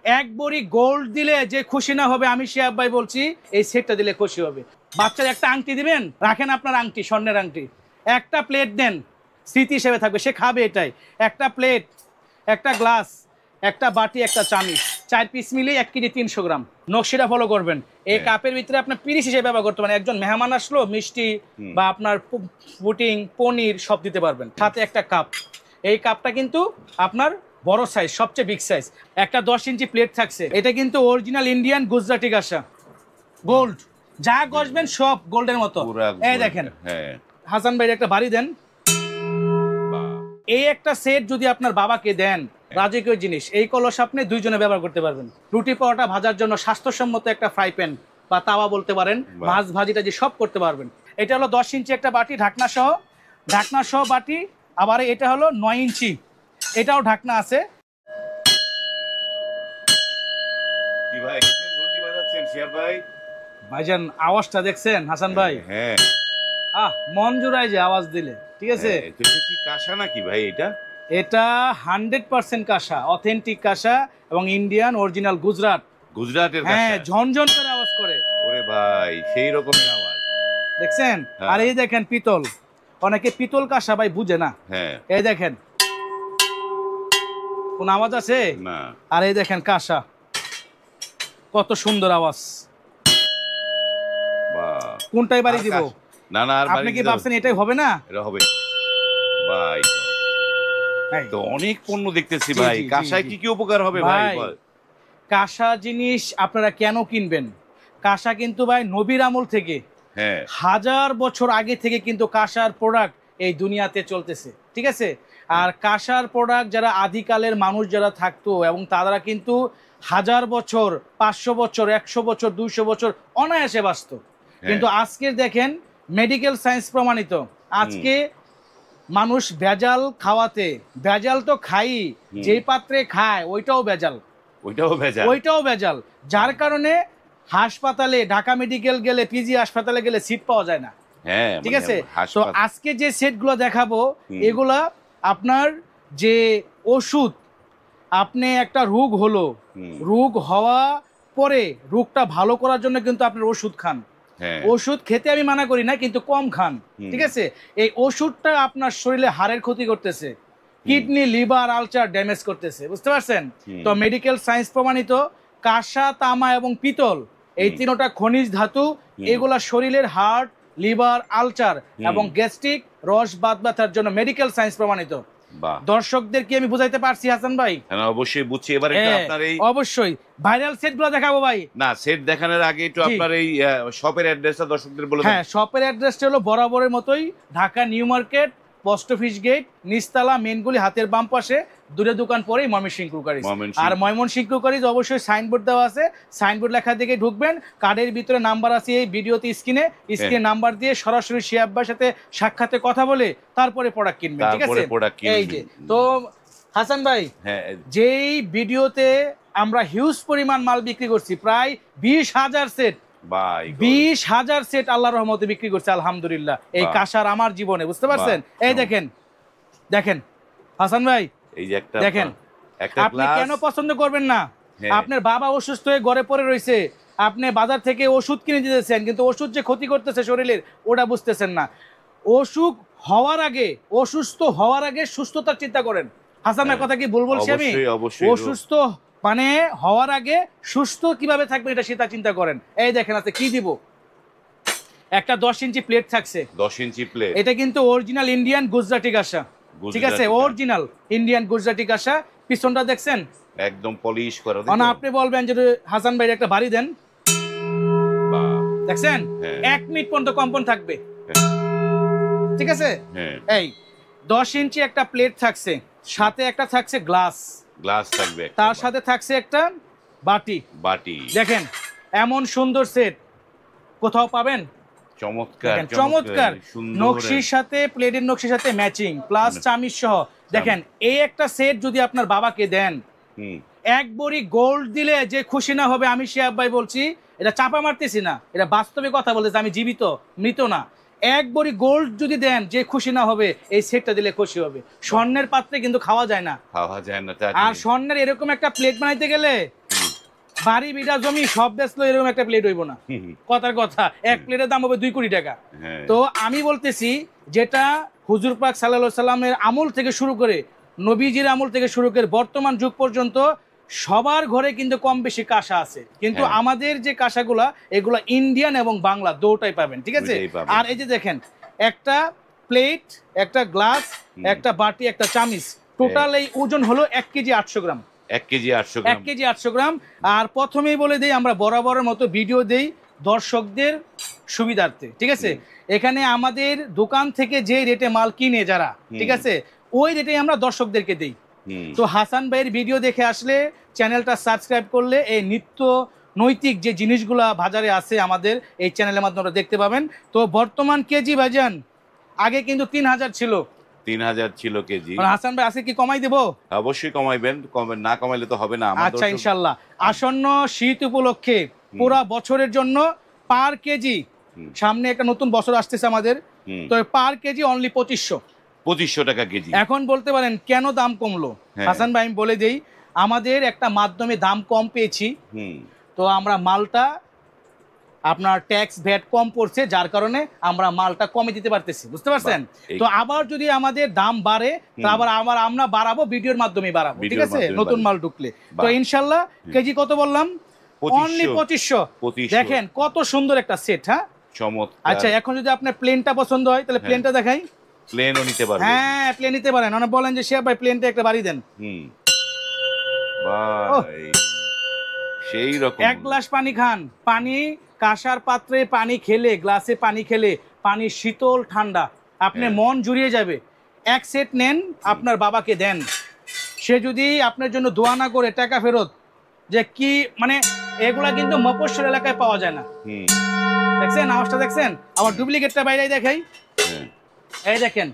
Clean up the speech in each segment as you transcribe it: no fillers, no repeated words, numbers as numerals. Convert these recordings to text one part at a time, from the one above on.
এক বড়ি গোল্ড দিলে যে খুশি না হবে আমি শিহাব ভাই বলছি এই সেটটা দিলে খুশি হবে। বাচ্চার একটা আংটি দিবেন, রাখেন আপনার আংটি, স্বর্ণের আংটি, একটা প্লেট দেন, স্মৃতি হিসেবে থাকবে, সে খাবে এটাই। একটা প্লেট, একটা গ্লাস, একটা বাটি, একটা চামিচ, 4 পিস মিলিয়ে 1 কেজি 300 গ্রাম। নকশিটা ফলো করবেন। এই কাপের ভিতরে আপনার পিরিচ হিসেবে ব্যবহার করতে পারেন। একজন মেহমান আসলো, মিষ্টি বা আপনার পুডিং, পনির সব দিতে পারবেন। সাথে একটা কাপ, এই কাপটা কিন্তু আপনার বড় সাইজ, সবচেয়ে বিগ সাইজ। একটা 10 ইঞ্চি প্লেট থাকছে, এটা কিন্তু অরিজিনাল ইন্ডিয়ান গুজরাটি কাঁসা, গোল্ড, যা গসবেন সব গোল্ডের মতো। এই দেখেন, হাসান ভাই একটা বাড়ি দেন। এই একটা সেট যদি আপনার বাবাকে দেন, রাজকীয় জিনিস, এই কলস আপনি 2 জনে ব্যবহার করতে পারবেন। রুটি পরোটা ভাজার জন্য স্বাস্থ্যসম্মত একটা ফ্রাই প্যান বা তাওয়া বলতে পারেন, মাছ ভাজিটা যে সব করতে পারবেন। এটা হলো 10 ইঞ্চি একটা বাটি, ঢাকনা সহ বাটি। আবার এটা হলো 9 ইঞ্চি, এটাও ঢাকনা আছে। কি ভাই ঘন্টি বাজাচ্ছেন শিহাব ভাই? ভাইজান আওয়াজটা দেখছেন হাসান ভাই? হ্যাঁ, মন জুড়ায় যে আওয়াজ দিলে, ঠিক আছে। এটা কি কাঁসা নাকি ভাই? এটা 100% কাঁসা, অথেন্টিক কাঁসা এবং ইন্ডিয়ান অরিজিনাল গুজরাটের কাঁসা। হ্যাঁ, ঝনঝন করে আওয়াজ করে। ওরে ভাই, সেই রকমের আওয়াজ দেখছেন? আর এই দেখেন পিতল, অনেকে পিতল কাঁসা ভাই বুঝে না। এই দেখেন কোন আওয়াজ আছে না। আর এই দেখেন কাঁসা, কত সুন্দর আওয়াজ। কোনটাই বাড়ি দিব? না না, আর আপনি কি ভাবছেন এটাই হবে না? এটা হবে ভাই। তো অনেক পণ্য দেখতেছি ভাই, কাঁসায় কি কি উপকার হবে ভাই? কাঁসা জিনিস আপনারা কেন কিনবেন? কাঁসা কিন্তু ভাই নবীর আমল থেকে, 1000 বছর আগে থেকে কিন্তু কাঁসার প্রোডাক্ট এই দুনিয়াতে চলতেছে, ঠিক আছে। আর কাঁসার প্রোডাক্ট যারা আদিকালের মানুষ যারা থাকতো, এবং তারা কিন্তু 1000 বছর, 500 বছর, 100 বছর, 200 বছর অনায়াসে বাঁচত। কিন্তু আজকে দেখেন মেডিকেল সায়েন্স প্রমাণিত, আজকে মানুষ ভেজাল খাওয়াতে, ভেজাল তো খাই, যেই পাত্রে খায় ওইটাও ভেজাল, যার কারণে হাসপাতালে, ঢাকা মেডিকেল গেলে, পিজি হাসপাতালে গেলে সিট পাওয়া যায় না, ঠিক আছে। তো আজকে যে সেটগুলো দেখাবো, এগুলা আপনার যে ওষুধ, আপনি একটা রোগ হলো, রোগ হওয়া পরে রোগটা ভালো করার জন্য কিন্তু আপনার ওষুধ খান। ওষুধ খেতে আমি মানা করি না, কিন্তু কম খান, ঠিক আছে। এই ওষুধটা আপনার শরীরে হাড়ের ক্ষতি করতেছে, কিডনি, লিভার, আলসার ড্যামেজ করতেছে, বুঝতে পারছেন? তো মেডিকেল সায়েন্স প্রমাণিত কাঁসা, তামা এবং পিতল, এই 3টা খনিজ ধাতু, এগুলা শরীরের হার্ট, লিভার, আলসার এবং গ্যাস্ট্রিক, রস বাত ব্যথার জন্য মেডিকেল সায়েন্স প্রমাণিত। দর্শকদের কি আমি বুঝাইতে পারছি হাসান ভাই? অবশ্যই বুঝছি। এবারে আপনার এই অবশ্যই ভাইরাল সেটগুলো দেখাবো ভাই। না, সেট দেখানোর আগে একটু আপনার এই শপের অ্যাড্রেসটা দর্শকদের বলে দেন। হ্যাঁ, শপের অ্যাড্রেসটা হলো বরাবরের মতোই, Dhaka new market, post office gate, নিচতলা, মেনগুলি হাতের বাম পাশে, দূরে দোকান পরেই ময়মনসিংহ কুকারিজ। আর ময়মনসিংহ কুকারিজ অবশ্যই সাইনবোর্ড দেওয়া আছে, সাইনবোর্ড লেখা দিকে ঢুকবেন, কার্ডের ভিতরে নাম্বার আছে এই ভিডিওতে, স্ক্রিনে নাম্বার দিয়ে সরাসরি শিহাব ভাইয়ের সাথে সাক্ষাতে কথা বলে তারপরে প্রোডাক্ট কিনবেন, ঠিক আছে। এই যে তো হাসান ভাই, যেই ভিডিওতে আমরা হিউজ পরিমাণ মাল বিক্রি করছি, প্রায় 20,000 সেট, 20,000 সেট আল্লাহর রহমতে বিক্রি করছে আলহামদুলিল্লাহ, এই কাঁসার আমার জীবনে, বুঝতে পারছেন? এই দেখেন হাসান ভাই, এই যে একটা দেখেন, আপনি কেন পছন্দ করবেন না? আপনার বাবা অসুস্থ হয়ে ঘরে পড়ে রয়েছে, আপনি বাজার থেকে ওষুধ কিনে দিতেছেন, কিন্তু ওষুধ যে ক্ষতি করতেছে শরীরের ওটা বুঝতেছেন না। অসুখ হওয়ার আগে, অসুস্থ হওয়ার আগে সুস্থতার চিন্তা করেন। হাসানের কথা কি ভুল বলছি আমি? অসুস্থ মানে হওয়ার আগে সুস্থ কিভাবে থাকবে এটা সেটা চিন্তা করেন। এই দেখেন আছে কি দিব, একটা 10 ইঞ্চি প্লেট থাকছে, 10 ইঞ্চি প্লেট, এটা কিন্তু অরিজিনাল ইন্ডিয়ান গুজরাটি কাঁসা, ঠিক আছে, অরিজিনাল ইন্ডিয়ান গুজরাটি কাঁসা। পিছনটা দেখছেন একদম পলিশ করা। না, আপনি বলবেন যে হাসান ভাই একটা বাড়ি দেন, দেখছেন 1 মিনিট পর্যন্ত কম্পন থাকবে, ঠিক আছে। এই 10 ইঞ্চি একটা প্লেট থাকছে, সাথে একটা থাকছে গ্লাস থাকবে, তার সাথে থাকছে একটা বাটি। দেখেন এমন সুন্দর সেট কোথাও পাবেন? চমৎকার নকশির সাথে, প্লেটের নকশির সাথে ম্যাচিং, প্লাস চামিচ সহ। দেখেন এই একটা সেট যদি আপনার বাবাকে দেন, এক বড়ি গোল্ড দিলে যে খুশি না হবে আমি শিহাব ভাই বলছি, এটা চাপা মারতেছি না, এটা বাস্তবে কথা বলতেছি, আমি জীবিত, মৃত না। এক বড়ি গোল্ড যদি দেন যে খুশি না হবে এই সেটটা দিলে খুশি হবে। স্বর্ণের পাত্রে কিন্তু খাওয়া যায় না, আর স্বর্ণের এরকম একটা প্লেট বানাইতে গেলে বাড়ি বিড়া জমি সব বেচলো এরকম একটা প্লেট হইব না, কথার কথা। এক প্লেটের দাম হবে 2 কোটি টাকা। তো আমি বলতেছি যেটা হুজুর পাক সাল্লাল্লাহু আলাইহি সাল্লামের আমল থেকে শুরু করে, নবীজির আমল থেকে শুরু করে বর্তমান যুগ পর্যন্ত সবার ঘরে কিন্তু কম বেশি কাঁসা আছে, কিন্তু আমাদের যে কাঁসাগুলা এগুলা ইন্ডিয়ান এবং বাংলা দুটোই পাবেন, ঠিক আছে। আর এই যে দেখেন, একটা প্লেট, একটা গ্লাস, একটা বাটি, একটা চামিচ, টোটাল এই ওজন হলো 1 কেজি 800 গ্রাম। 1 কেজি 800 1 কেজি 800 গ্রাম। আর প্রথমেই বলে দেই, আমরা বরাবরের মতো ভিডিও দেই দর্শকদের সুবিধার্থে, ঠিক আছে। এখানে আমাদের দোকান থেকে যে রেটে মাল কিনে যারা, ঠিক আছে, ওই রেটে আমরা দর্শকদেরকে দেই। তো হাসান ভাইয়ের ভিডিও দেখে আসলে, চ্যানেলটা সাবস্ক্রাইব করলে এই নিত্য নৈতিক যে জিনিসগুলা বাজারে আছে আমাদের এই চ্যানেলের মাধ্যমে দেখতে পাবেন। তো বর্তমান কেজি বাজান আগে কিন্তু 3000 ছিল, 3000 ছিল কেজি। হাসান ভাই আজকে কি কমাই দেবো? অবশ্যই কমাইবেন, না কমাইলে তো হবে না। আচ্ছা, ইনশাল্লাহ। আসন্ন শীত উপলক্ষে পুরা বছরের জন্য পার কেজি, সামনে একটা নতুন বছর আসতেছে আমাদের, তো পার কেজি অনলি 2500 টাকা কেজি। এখন বলতে পারেন কেন দাম কমলো? হাসান ভাই আমি বলে দেই, আমাদের একটা মাধ্যমে দাম কম পেয়েছি, তো আমরা মালটা আপনার ট্যাক্স ভ্যাট কম পড়ছে, যার কারণে আমরা মালটা কমে দিতে পারতেছি, বুঝতে পারছেন। তো আবার যদি আমাদের দাম বাড়ে, তো আবার আমরা বাড়াবো, ভিডিওর মাধ্যমে বাড়াবো, ঠিক আছে, নতুন মাল ঢুকলে। তো ইনশাল্লাহ কেজি কত বললাম? অনলি 2500। দেখেন কত সুন্দর একটা সেট। হ্যাঁ, চমৎকার। আচ্ছা, এখন যদি আপনার প্লেনটা পছন্দ হয় তাহলে প্লেনটা দেখাই। প্লেনও নিতে পারবেন। হ্যাঁ, প্লেন নিতে পারেন। মানে বলেন যে শেয়ার ভাই প্লেনটা একটা বাড়ি দেন, ভাই সেই রকম। 1 গ্লাস পানি খান, পানি কাঁসার পাত্রে পানি খেলে, গ্লাসে পানি খেলে, পানি শীতল ঠান্ডা, আপনার মন জুড়িয়ে যাবে। এক সেট নেন, আপনার বাবাকে দেন, সে যদি আপনার জন্য দোয়া না করে টাকা ফেরত, যে কি মানে এগুলা কিন্তু মফস্বল এলাকায় পাওয়া যায় না। দেখছেন আওয়াজটা, দেখছেন? আবার ডুপ্লিকেটটা বাইরে দেখাই। এই দেখেন,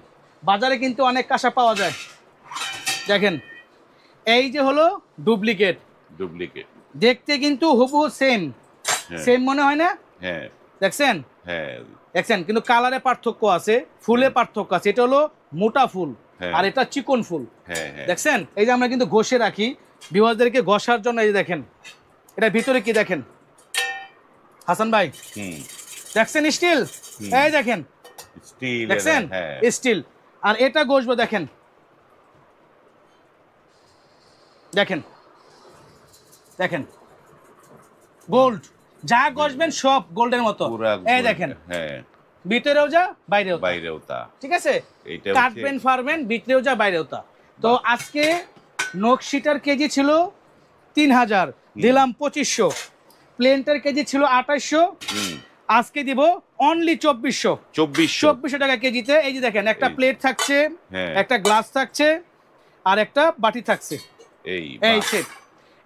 বাজারে কিন্তু অনেক কাঁসা পাওয়া যায়, দেখেন এই যে হলো ডুপ্লিকেট। দেখতে কিন্তু হুবহু সেম মনে হয় না? দেখছেন, দেখছেন, কিন্তু কালারে পার্থক্য আছে, ফুলে পার্থক্য আছে। এটা হলো মোটা ফুল আর এটা চিকন ফুল, দেখছেন। এই যে আমরা কিন্তু ঘষে রাখি ভিউয়ারদেরকে ঘষার জন্য। এই যে দেখেন, এটা ভিতরে কি দেখেন হাসান ভাই, দেখছেন স্টিল, এই দেখেন দেখছেন স্টিল। আর এটা ঘষবো, দেখেন দেখেন দেখেন, গোল্ড, যা ঘষবেন সব গোল্ডের মতো। এই দেখেন, ভিতরেও যা বাইরেও তা, ঠিক আছে। কাটবেন ফারবেন, ভিতরেও যা বাইরেও তা। তো আজকে নকশিটার কেজি ছিল 3000, দিলাম 2500। প্লেনটার কেজি ছিল 2800, আজকে দিব অনলি 2400 টাকা কেজিতে। এই যে দেখেন, একটা প্লেট থাকছে, একটা গ্লাস থাকছে, আর একটা বাটি থাকছে, এই সেট।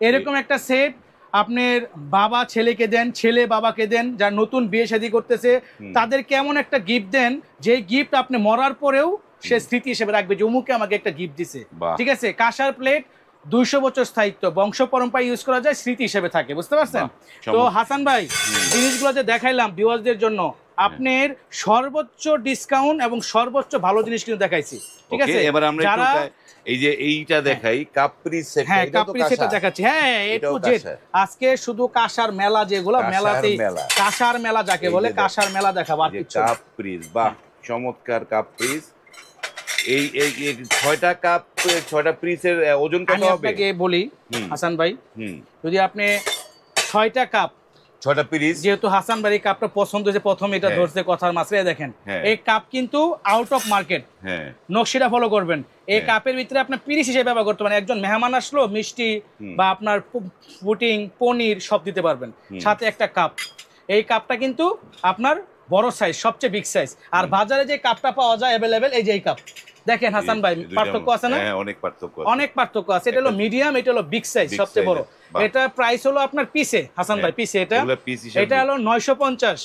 এরকম একটা সেট আপনার বাবা ছেলেকে দেন, ছেলে বাবাকে দেন, যারা নতুন বিয়ে শাদী করতেছে তাদের কেমন একটা গিফট দেন, যে গিফট আপনি মরার পরেও সে স্মৃতি হিসেবে রাখবে, যে অমুকে আমাকে একটা গিফট দিছে, ঠিক আছে। কাঁসার প্লেট 200 বছর স্থায়িত্ব, বংশ পরম্পরা ইউজ করা যায়, স্মৃতি হিসেবে থাকে, বুঝতে পারছেন। তো হাসান ভাই, জিনিসগুলো যে দেখাইলাম ভিউয়ারদের জন্য, আপনার সর্বোচ্চ ডিসকাউন্ট এবং সর্বোচ্চ ভালো জিনিস কিন্তু দেখাইছি, ঠিক আছে। এবার আমরা যারা এই যে এইটা দেখাই, কাপ্রি সেট, হ্যাঁ কাপ্রি সেটটা দেখাচ্ছি। হ্যাঁ, এ টু জেড আজকে শুধু কাঁসার মেলা, যেগুলো মেলাতেই কাঁসার মেলা যাকে বলে, কাঁসার মেলা দেখাবো। আর কিছু কাপ্রিস, বাহ চমৎকার কাপ্রিস। এই 6টা কাপ, 6টা পিসের ওজন কত হবে? আমি আপনাকে বলি হাসান ভাই, যদি আপনি 6টা কাপ, 6টা পিস, যেহেতু হাসান ভাই কাপটা পছন্দ হয়েছে, প্রথম এটা ধরছে কথার মাঝে, দেখেন এই কাপ কিন্তু আউট অফ মার্কেট, নকশিটা ফলো করবেন। এই কাপের ভিতরে আপনার পিরিস হিসেবে ব্যবহার করতে পারেন, একজন মেহমান আসলো মিষ্টি বা আপনার পুডিং, পনির সব দিতে পারবেন। সাথে একটা কাপ, এই কাপটা কিন্তু আপনার বড় সাইজ, সবচেয়ে বিগ সাইজ। আর বাজারে যে কাপটা পাওয়া যায় অ্যাভেলেবেল, এই যে এই কাপ দেখেন হাসান ভাই, পার্থক্য আছে না? অনেক পার্থক্য আছে। এটা হলো মিডিয়াম, এটা হলো বিগ সাইজ, সবচেয়ে বড়। এটা প্রাইস হলো আপনার পিসে হাসান ভাই, পিসে এটা হলো 950,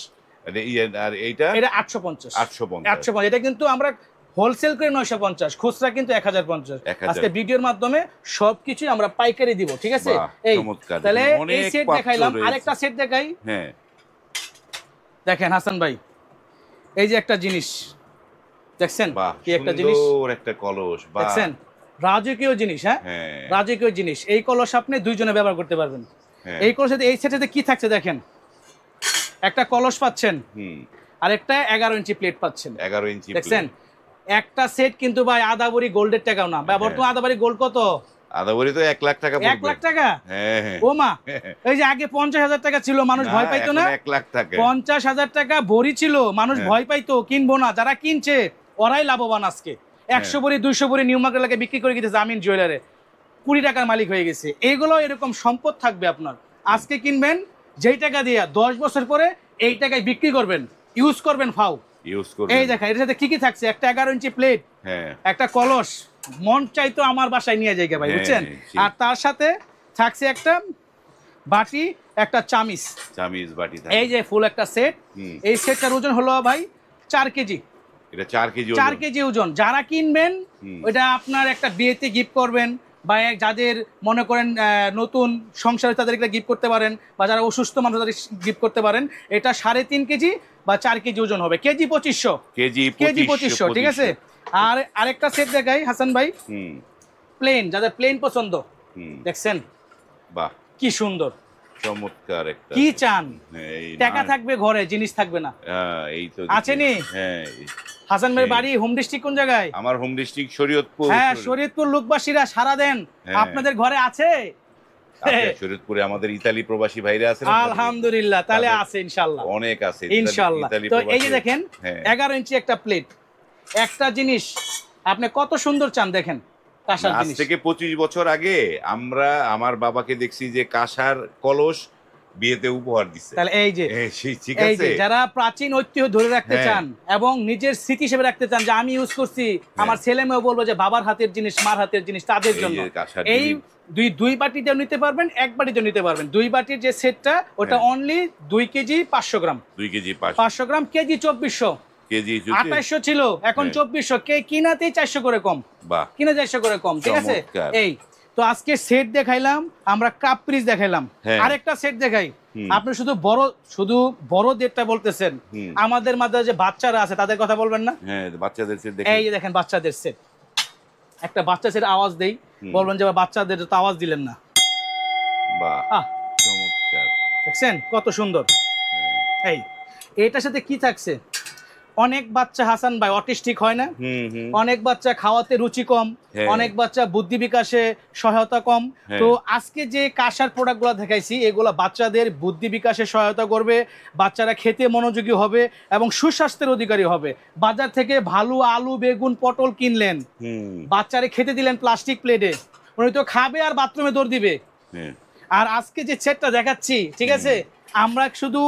আর এটা 850। এটা কিন্তু আমরা হোলসেল করে 950, খুচরা কিন্তু 1050। আজকে ভিডিওর মাধ্যমে সবকিছু আমরা পাইকারি দিব, ঠিক আছে। এই তাহলে এই সেট দেখাইলাম, আরেকটা সেট দেখাই। দেখেন হাসান ভাই, এই যে একটা জিনিস দেখছেন, কি একটা জিনিস, একটা কলস, দেখছেন, রাজকীয় জিনিস। হ্যাঁ, রাজকীয় জিনিস। এই কলস আপনি দুইজনে ব্যবহার করতে পারবেন। এই কলসের এই সেটে কি থাকছে দেখেন, একটা কলস পাচ্ছেন, আর একটা 11 ইঞ্চি প্লেট পাচ্ছেন। 11 ইঞ্চি দেখছেন একটা সেট কিন্তু ভাই আধা ভরি গোল্ডের টাকাও না ভাই। বর্তমানে আধা ভরি গোল্ড কত? আধা ভরি তো 1 লাখ টাকা পড়বে। 1 লাখ টাকা? হ্যাঁ। ও মা, এই যে আগে 50,000 টাকা ছিল, মানুষ ভয় পাইতো না? 1 লাখ টাকা। 50,000 টাকা ভরি ছিল, মানুষ ভয় পাইতো, কিনবো না। যারা কিনছে ওরাই লাভবান আজকে। 100 ভরি 200 ভরি নিউ মার্কেট লাগে বিক্রি করে গেছে জামিন জুয়েলারে, 20 টাকার মালিক হয়ে গেছে। এগুলো এরকম সম্পদ থাকবে আপনার। আজকে কিনবেন, যেই টাকা দিয়ে 10 বছর পরে এই টাকায় বিক্রি করবেন, ইউজ করবেন ফাউ। এই দেখেন এর সাথে কি কি থাকছে, একটা 11 ইঞ্চি প্লেট, একটা কলস, মন চাইতো আমার বাসায় নিয়ে যাই ভাই, বুঝছেন? আর তার সাথে থাকছে একটা বাটি, একটা চামিচ বাটি। এই যে ফুল একটা সেট। এই সেটটার ওজন হলো ভাই 4 কেজি। এটা 4 কেজি 4 কেজি ওজন। যারা কিনবেন ওইটা আপনার একটা বিয়েতে গিফট করবেন, বা যাদের মনে করেন নতুন সংসারে তাদেরকে গিফট করতে পারেন, বা যারা অসুস্থ মানুষ তাদের গিফট করতে পারেন। এটা 3.5 কেজি বা 4 কেজি ওজন হবে। কেজি 2500। কেজি 2500, ঠিক আছে। আর আরেকটা সেট দেখাই হাসান ভাই, প্লেন, যাদের প্লেন পছন্দ, দেখছেন বাহ কি সুন্দর, চমৎকার একটা। কি চান? টাকা থাকবে ঘরে, জিনিস থাকবে না। এই তো আছেনি। হ্যাঁ, হাসান ভাইয়ের বাড়ি হোম ডিস্ট্রিক্ট কোন জায়গায়? আমার হোম ডিস্ট্রিক্ট শরীয়তপুর। হ্যাঁ, শরীয়তপুর লোকবাসীরা সারা দেন আপনাদের ঘরে আছে। শরীয়তপুরে আমাদের ইতালি প্রবাসী ভাইরা আছেন, আলহামদুলিল্লাহ। তাহলে আছে ইনশাআল্লাহ, অনেক আছে ইনশাআল্লাহ। তো এই যে দেখেন 11 ইঞ্চি একটা প্লেট, একটা জিনিস আপনি কত সুন্দর চান দেখেন। কাঁসার জিনিস থেকে 25 বছর আগে আমরা আমার বাবাকে দেখছি যে কাঁসার কলস বিয়েতে উপহার দিচ্ছে। তাহলে এই যে ঠিক আছে, যারা প্রাচীন ঐতিহ্য ধরে রাখতে চান এবং নিজের স্মৃতি হিসেবে রাখতে চান, যে আমি ইউজ করছি, আমার ছেলে মেয়েও বলবো যে বাবার হাতের জিনিস, মার হাতের জিনিস, তাদের জন্য এই দুই বাটিতেও নিতে পারবেন, এক বাটিতেও নিতে পারবেন। 2 বাটির যে সেটটা ওটা অনলি 2 কেজি 500 গ্রাম। 2 কেজি 500 গ্রাম, কেজি 2400। কেজি 2800 ছিল, এখন 2400। কে কিনাতেই 400 করে কম, কিনা 400 করে কম, ঠিক আছে। এই তো আজকে সেট দেখাইলাম আমরা, কাপ পিস দেখাইলাম, আরেকটা সেট দেখাই। আপনি শুধু বড়দেরটা বলতেছেন, আমাদের মাঝে যে বাচ্চারা আছে তাদের কথা বলবেন না? হ্যাঁ, বাচ্চাদের সেট দেখেন। এই যে দেখেন বাচ্চাদের সেট, একটা বাচ্চা সেট আওয়াজ দেই, বলবেন যে বাচ্চাদের তো আওয়াজ দিলেন না। বাহ, চমৎকার, দেখছেন কত সুন্দর। এই এটার সাথে কি থাকছে, অনেক বাচ্চা হাসান ভাই অটিস্টিক হয় না, অনেক বাচ্চা খাওয়াতে রুচি কম, অনেক বাচ্চা বুদ্ধি বিকাশে সহায়তা কম। তো আজকে যে কাঁসার প্রোডাক্টগুলো দেখাইছি, এগুলো বাচ্চাদের বুদ্ধি বিকাশে সহায়তা করবে, বাচ্চারা খেতে মনোযোগী হবে এবং সুস্বাস্থ্যের অধিকারী হবে। বাজার থেকে ভালো আলু, বেগুন, পটল কিনলেন, বাচ্চারে খেতে দিলেন প্লাস্টিক প্লেটে, উনি তো খাবে আর বাথরুমে দৌড় দিবে। আর আজকে যে সেটটা দেখাচ্ছি, ঠিক আছে, আমরা শুধু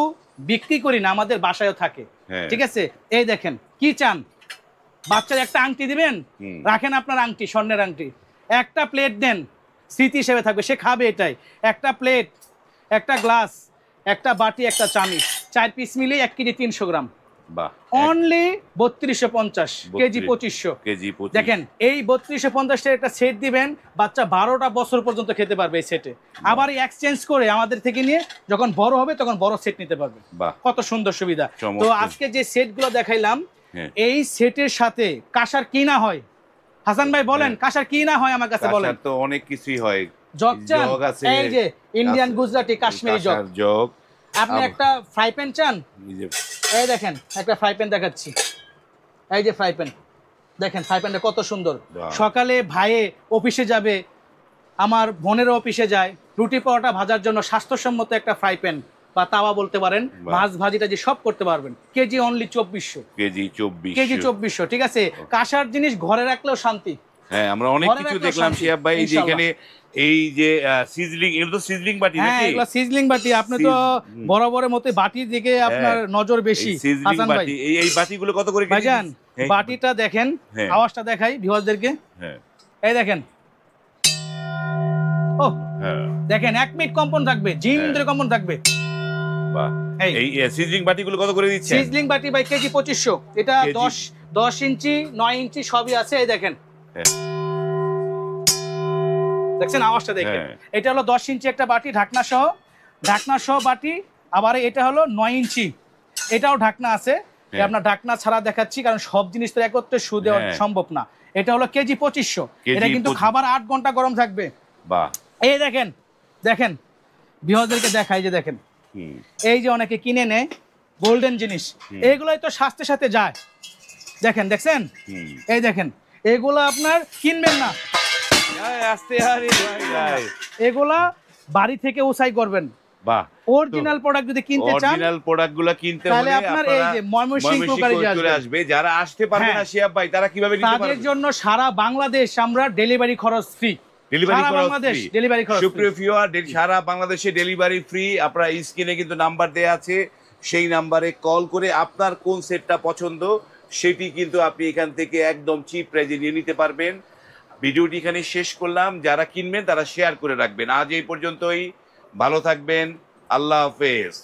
বিক্রি করি না, আমাদের বাসায়ও থাকে, ঠিক আছে। এই দেখেন কি চান, বাচ্চার একটা আংটি দিবেন, রাখেন আপনার আংটি, স্বর্ণের আংটি, একটা প্লেট দেন, স্মৃতি হিসেবে থাকবে, সে খাবে এটাই। একটা প্লেট, একটা গ্লাস, একটা বাটি, একটা চামিচ, 4 পিস মিলে 1 কেজি 300 গ্রাম, অনলি 3250, কেজি 2500। দেখেন এই 3250 টাকা একটা সেট দিবেন, বাচ্চা 12টা বছর পর্যন্ত খেতে পারবে এই সেটে। আবার এক্সচেঞ্জ করে আমাদের থেকে নিয়ে যখন বড় হবে তখন বড় সেট নিতে পারবে। কত সুন্দর সুবিধা। তো আজকে যে সেটগুলো দেখাইলাম, এই সেটের সাথে কাঁসার কি না হয় হাসান ভাই বলেন, কাঁসার কি না হয় আমার কাছে বলেন? তো অনেক কিছুই হয়, জগ চান, এই যে ইন্ডিয়ান, গুজরাটি, কাশ্মীরি জগ। আপনি একটা ফ্রাই প্যান চান, এই দেখেন একটা ফ্রাই প্যান দেখাচ্ছি, এই যে ফ্রাই প্যান দেখেন, ফ্রাই প্যানটা কত সুন্দর। সকালে ভাইয়ে অফিসে যাবে, আমার বোনেরও অফিসে যায়, রুটি পরোটা ভাজার জন্য স্বাস্থ্যসম্মত একটা ফ্রাই প্যান বা তাওয়া বলতে পারেন, মাছ ভাজিটা যে সব করতে পারবেন। কেজি অনলি 2400, কেজি 2400, ঠিক আছে। কাঁসার জিনিস ঘরে রাখলেও শান্তি। হ্যাঁ, আমরা অনেক কিছু দেখলাম শিহাব ভাই, যেখানে এই যে সিজলিং, এগুলো তো সিজলিং বাটি নাকি? হ্যাঁ, এগুলো সিজলিং বাটি। আপনি তো বরাবরের মতো বাটির দিকে আপনার নজর বেশি হাসান ভাই। এই বাটিগুলো কত করে কেজি ভাইজান? বাটিটা দেখেন, আওয়াজটা দেখাই ভিউয়ারদেরকে। হ্যাঁ, এই দেখেন, ও দেখেন 1 মিনিট কম্পন থাকবে, জিম ধরে কম্পন থাকবে। বাহ, এই সিজলিং বাটিগুলো কত করে দিচ্ছেন? সিজলিং বাটি ভাই কেজি 2500। এটা 10 ইঞ্চি 9 ইঞ্চি সবই আছে। এই দেখেন, দেখছেন আওয়াজটা দেখেন। এটা হলো 10 ইঞ্চি একটা বাটি, ঢাকনা সহ বাটি। আবার এটা হলো 9 ইঞ্চি, এটাও ঢাকনা আছে। আপনার ঢাকনা ছাড়া দেখাচ্ছি, কারণ সব জিনিস তো একত্রে শু দেওয়া সম্ভব না। এটা হলো কেজি 2500। এটা কিন্তু খাবার 8 ঘন্টা গরম থাকবে। বাহ, এই দেখেন ভিউয়ারদেরকে দেখাই যে দেখেন হুম, এই যে অনেকে কিনে নেয় গোল্ডেন জিনিস, এইগুলোই তো স্বাস্থ্যের সাথে যায়। দেখেন দেখছেন, হুম। এই দেখেন এগুলো আপনার কিনবেন না, আস্তে আরে ভাই ভাই। এগুলা বাড়ি থেকে উসাই করবেন। বাহ, অরিজিনাল প্রোডাক্ট যদি কিনতে চান অরিজিনাল প্রোডাক্টগুলো কিনতে তাহলে হলে আপনার এই যে ময়মনসিংহ ক্রকারে চলে আসবে। যারা আসতে পারবে না হ্যাঁ। শিহাব ভাই, তারা কিভাবে নিতে তাদের পারবে? জন্য সারা বাংলাদেশ আমরা ডেলিভারি খরচ ফ্রি, ডেলিভারি সারা খরচ বাংলাদেশ free। ডেলিভারি খরচ সুপ্রিয় ভিউয়ার, সারা বাংলাদেশে ডেলিভারি ফ্রি। আপনারা স্ক্রিনে কিন্তু নাম্বার দেয়া আছে, সেই নাম্বারে কল করে আপনার কোন সেটটা পছন্দ সেটি কিন্তু আপনি এখান থেকে একদম চিপ প্রাইজে নিয়ে নিতে পারবেন। ভিডিওটি এখানে শেষ করলাম, যারা কিনবেন তারা শেয়ার করে রাখবেন। আজ এই পর্যন্তই, ভালো থাকবেন, আল্লাহ হাফেজ।